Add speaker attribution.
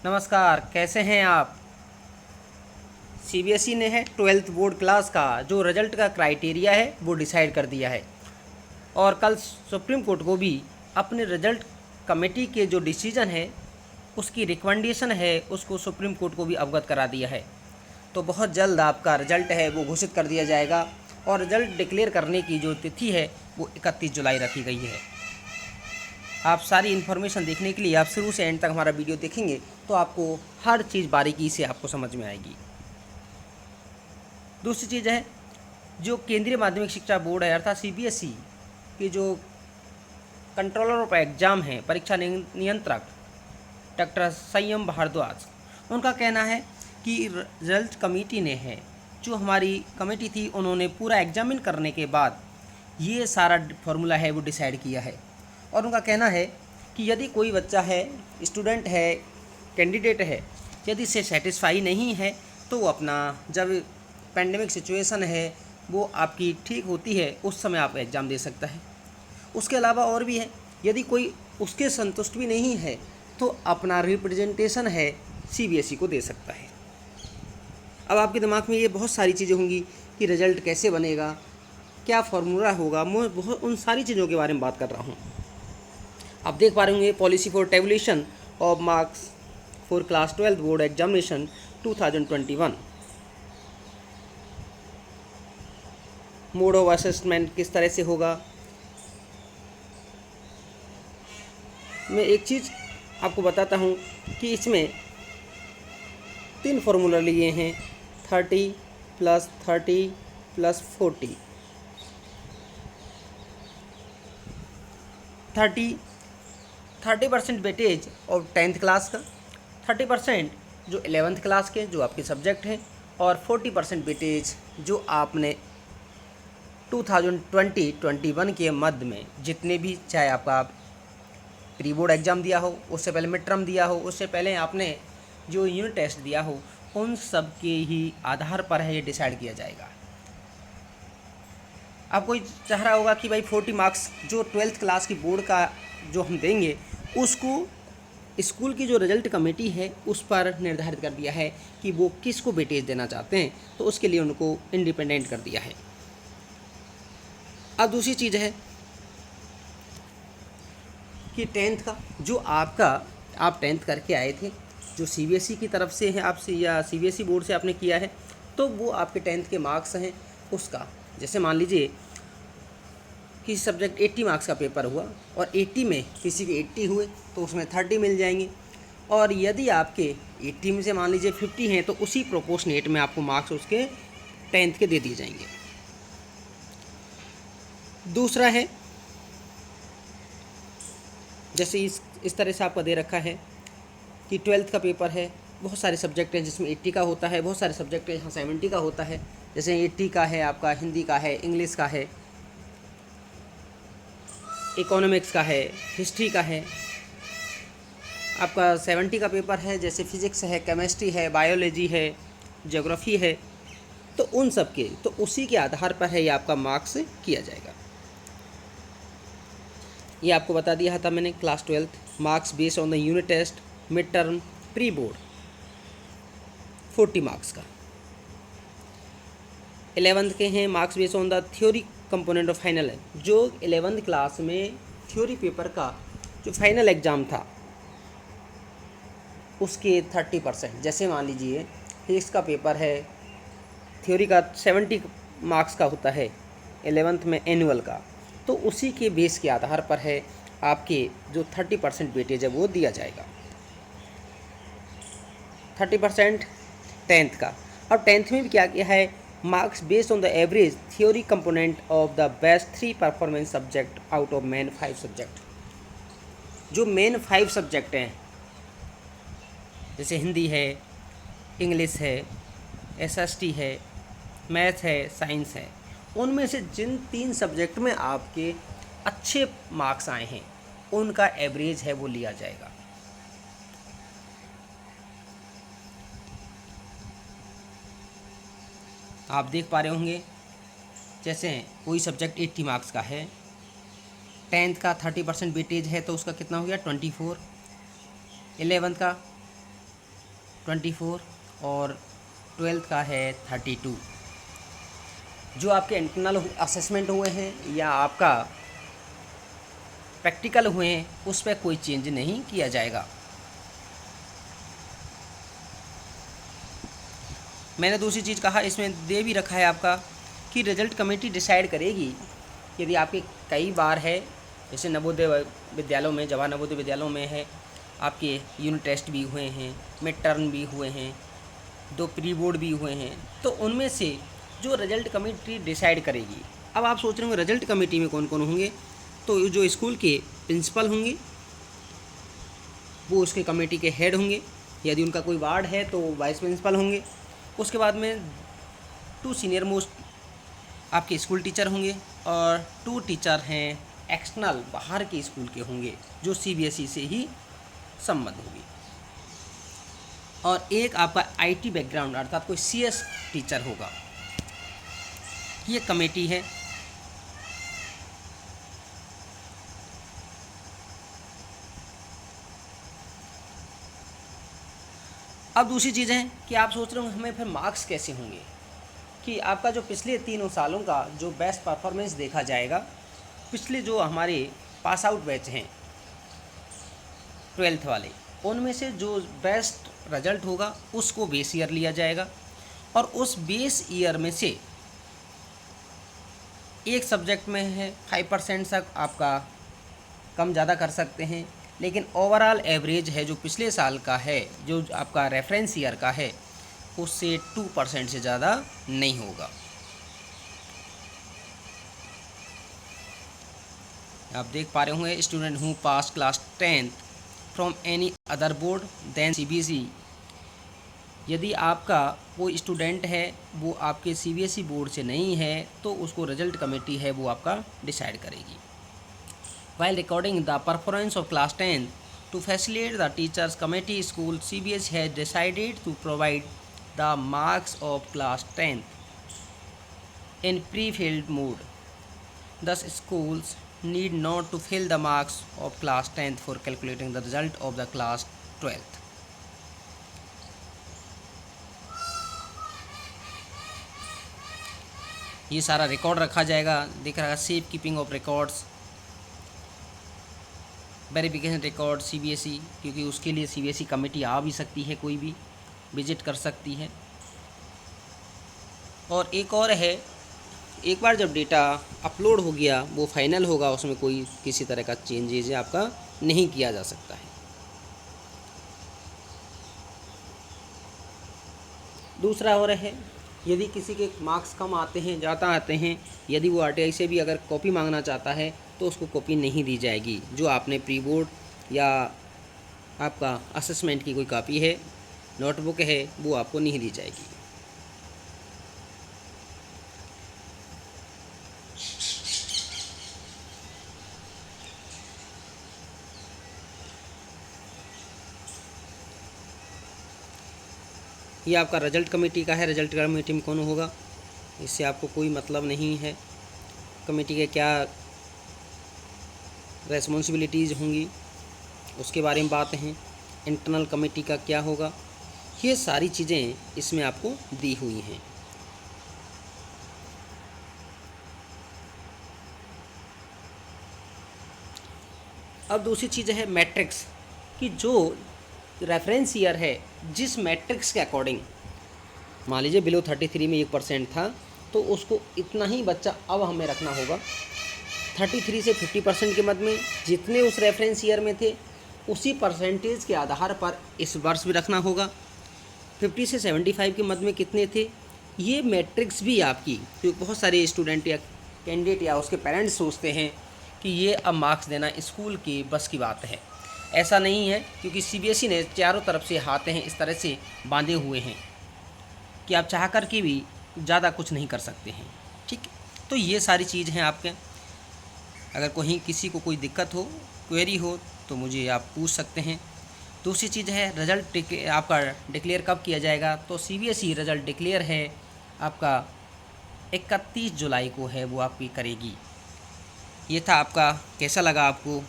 Speaker 1: नमस्कार, कैसे हैं आप। सीबीएसई ने है 12th बोर्ड क्लास का जो रिजल्ट का क्राइटेरिया है वो डिसाइड कर दिया है और कल सुप्रीम कोर्ट को भी अपने रिजल्ट कमेटी के जो डिसीजन है उसकी रिकमेंडेशन है उसको सुप्रीम कोर्ट को भी अवगत करा दिया है। तो बहुत जल्द आपका रिजल्ट है वो घोषित कर दिया जाएगा और रिजल्ट डिक्लेयर करने की जो तिथि है वो 31 जुलाई रखी गई है। आप सारी इन्फॉर्मेशन देखने के लिए आप शुरू से एंड तक हमारा वीडियो देखेंगे तो आपको हर चीज़ बारीकी से आपको समझ में आएगी। दूसरी चीज़ है जो केंद्रीय माध्यमिक शिक्षा बोर्ड है अर्थात सीबीएसई की जो कंट्रोलर ऑफ एग्ज़ाम है परीक्षा नियंत्रक डॉक्टर संयम भारद्वाज, उनका कहना है कि रिजल्ट कमेटी ने है जो हमारी कमेटी थी उन्होंने पूरा एग्जामिन करने के बाद ये सारा फार्मूला है वो डिसाइड किया है। और उनका कहना है कि यदि कोई बच्चा है, स्टूडेंट है, कैंडिडेट है, यदि से सेटिस्फाई नहीं है तो वो अपना जब पेंडेमिक सिचुएशन है वो आपकी ठीक होती है उस समय आप एग्ज़ाम दे सकता है। उसके अलावा और भी है, यदि कोई उसके संतुष्ट भी नहीं है तो अपना रिप्रेजेंटेशन है सीबीएसई को दे सकता है। अब आपके दिमाग में ये बहुत सारी चीज़ें होंगी कि रिज़ल्ट कैसे बनेगा, क्या फार्मूला होगा, मैं बहुत उन सारी चीज़ों के बारे में बात कर रहा हूँ। आप देख पा रहे होंगे policy for tabulation of marks for class 12 board examination 2021, mode of assessment किस तरह से होगा। मैं एक चीज़ आपको बताता हूँ कि इसमें 3 फार्मूला लिए हैं 30 + 30 + 40। 30% वेटेज और 10th क्लास का, 30% जो 11th क्लास के जो आपके सब्जेक्ट हैं और 40% वेटेज जो आपने 2020-21 के मध्य में जितने भी, चाहे आपका प्री बोर्ड एग्ज़ाम दिया हो, उससे पहले मिड टर्म दिया हो, उससे पहले आपने जो यूनिट टेस्ट दिया हो, उन सब के ही आधार पर है ये डिसाइड किया जाएगा। अब कोई चाह रहा होगा कि भाई 40 मार्क्स जो 12th क्लास की बोर्ड का जो हम देंगे उसको स्कूल की जो रिजल्ट कमेटी है उस पर निर्धारित कर दिया है कि वो किसको वेटेज देना चाहते हैं, तो उसके लिए उनको इंडिपेंडेंट कर दिया है। अब दूसरी चीज़ है कि 10th का जो आपका आप 10th करके आए थे, जो सीबीएसई की तरफ से है आपसे या सीबीएसई बोर्ड से आपने किया है, तो वो आपके 10th के मार्क्स हैं उसका। जैसे मान लीजिए किसी सब्जेक्ट 80 मार्क्स का पेपर हुआ और 80 में किसी के 80 हुए तो उसमें 30 मिल जाएंगे, और यदि आपके 80 में से मान लीजिए 50 हैं तो उसी प्रोपोर्शनेट में आपको मार्क्स उसके 10th के दे दिए जाएंगे। दूसरा है जैसे इस तरह से आपका दे रखा है कि 12th का पेपर है, बहुत सारे सब्जेक्ट हैं जिसमें 80 का होता है, बहुत सारे सब्जेक्ट हैं जहाँ 70 का होता है। जैसे 80 का है आपका हिंदी का है, इंग्लिश का है, इकोनॉमिक्स का है, हिस्ट्री का है। आपका 70 का पेपर है जैसे फिज़िक्स है, केमिस्ट्री है, बायोलॉजी है, ज्योग्राफी है, तो उन सब के तो उसी के आधार पर है ये आपका मार्क्स किया जाएगा। ये आपको बता दिया था मैंने class 12th marks based on the unit test, mid term, pre board 40 marks का। 11th के हैं marks based on the theory component of final है, जो 11th क्लास में थ्योरी पेपर का जो फाइनल एग्ज़ाम था उसके 30%। जैसे मान लीजिए फिजिक्स का पेपर है, थ्योरी का 70 मार्क्स का होता है 11th में एनुअल का, तो उसी के बेस के आधार पर है आपके जो 30% वेटेज है वो दिया जाएगा। 30% 10th का। अब 10th में भी क्या किया है, marks based on the average theory component of the best 3 performance subject out of main 5 subject. जो मेन 5 सब्जेक्ट हैं जैसे हिंदी है, इंग्लिश है, एसएसटी है, मैथ है, साइंस है, उनमें से जिन 3 सब्जेक्ट में आपके अच्छे मार्क्स आए हैं उनका एवरेज है वो लिया जाएगा। आप देख पा रहे होंगे जैसे कोई सब्जेक्ट 80 मार्क्स का है, 10th का 30% वेटेज है तो उसका कितना हो गया 24, 11th का 24 और 12th का है 32। जो आपके इंटरनल असेसमेंट हुए हैं या आपका प्रैक्टिकल हुए हैं उस पर कोई चेंज नहीं किया जाएगा। मैंने दूसरी चीज़ कहा, इसमें दे भी रखा है आपका कि रिजल्ट कमेटी डिसाइड करेगी यदि आपके कई बार है, जैसे नवोदय विद्यालयों में, जवाहर नवोदय विद्यालयों में है, आपके यूनिट टेस्ट भी हुए हैं, मिड टर्म भी हुए हैं, 2 प्री बोर्ड भी हुए हैं, तो उनमें से जो रिजल्ट कमेटी डिसाइड करेगी। अब आप सोच रहे होंगे रिजल्ट कमेटी में कौन कौन होंगे, तो जो स्कूल के प्रिंसिपल होंगे वो उसके कमेटी के हेड होंगे, यदि उनका कोई वार्ड है तो वाइस प्रिंसिपल होंगे। उसके बाद में 2 सीनियर मोस्ट आपके स्कूल टीचर होंगे और 2 टीचर हैं एक्सटर्नल बाहर के स्कूल के होंगे जो CBSE से ही संबद्ध होगी, और एक आपका IT बैकग्राउंड अर्थात कोई CS टीचर होगा। ये कमेटी है। अब दूसरी चीज़ है कि आप सोच रहे हो हमें फिर मार्क्स कैसे होंगे, कि आपका जो पिछले 3 सालों का जो बेस्ट परफॉर्मेंस देखा जाएगा, पिछले जो हमारे पास आउट बैच हैं 12th वाले, उनमें से जो बेस्ट रिजल्ट होगा उसको बेस ईयर लिया जाएगा, और उस बेस ईयर में से एक सब्जेक्ट में है 5% तक आपका कम ज़्यादा कर सकते हैं, लेकिन ओवरऑल एवरेज है जो पिछले साल का है, जो आपका रेफरेंस ईयर का है, उससे 2% से ज़्यादा नहीं होगा। आप देख पा रहे होंगे, student who pass class 10th from any other board than CBSE। यदि आपका कोई स्टूडेंट है वो आपके CBSE बोर्ड से नहीं है तो उसको रिजल्ट कमेटी है वो आपका डिसाइड करेगी। While recording the performance of class 10 to facilitate the teachers committee, school CBSE has decided to provide the marks of class 10 in pre-filled mode. Thus, schools need not to fill the marks of class 10th for calculating the result of the class 12th. ये सारा record रखा जाएगा, दिख रहा है safe keeping of records, verification record CBSE, क्योंकि उसके लिए CBSE कमेटी आ भी सकती है, कोई भी विजिट कर सकती है। और एक और है, एक बार जब डेटा अपलोड हो गया वो फाइनल होगा, उसमें कोई किसी तरह का चेंजेज आपका नहीं किया जा सकता है। दूसरा और है, यदि किसी के मार्क्स कम आते हैं, ज़्यादा आते हैं, यदि वो RTI से भी अगर कॉपी मांगना चाहता है तो उसको कॉपी नहीं दी जाएगी। जो आपने प्री बोर्ड या आपका असेसमेंट की कोई कॉपी है, नोटबुक है, वो आपको नहीं दी जाएगी। ये आपका रिजल्ट कमेटी का है। रिजल्ट कमेटी में कौन होगा इससे आपको कोई मतलब नहीं है। कमेटी के क्या रेस्पॉन्सिबिलिटीज़ होंगी उसके बारे में बात है। इंटरनल कमेटी का क्या होगा, ये सारी चीज़ें इसमें आपको दी हुई हैं। अब दूसरी चीज़ है मैट्रिक्स, कि जो रेफरेंस ईयर है जिस मैट्रिक्स के अकॉर्डिंग, मान लीजिए बिलो 33 में 1% था तो उसको इतना ही बच्चा अब हमें रखना होगा। 33 से 50% के मध्य में जितने उस रेफरेंस ईयर में थे उसी परसेंटेज के आधार पर इस वर्ष भी रखना होगा। 50 से 75 के मध्य में कितने थे, ये मैट्रिक्स भी आपकी, क्योंकि बहुत सारे स्टूडेंट या कैंडिडेट या उसके पेरेंट्स सोचते हैं कि ये अब मार्क्स देना स्कूल की बस की बात है। ऐसा नहीं है, क्योंकि CBSE ने चारों तरफ से हाथ हैं इस तरह से बांधे हुए हैं कि आप चाह कर के भी ज़्यादा कुछ नहीं कर सकते हैं। ठीक, तो ये सारी चीज़ हैं आपके। अगर कहीं किसी को कोई दिक्कत हो, क्वेरी हो तो मुझे आप पूछ सकते हैं। दूसरी चीज़ है रिज़ल्ट आपका डिक्लेयर कब किया जाएगा, तो CBSE रिज़ल्ट डिक्लेयर है आपका 31 जुलाई को है, वो आपकी करेगी। ये था आपका, कैसा लगा आपको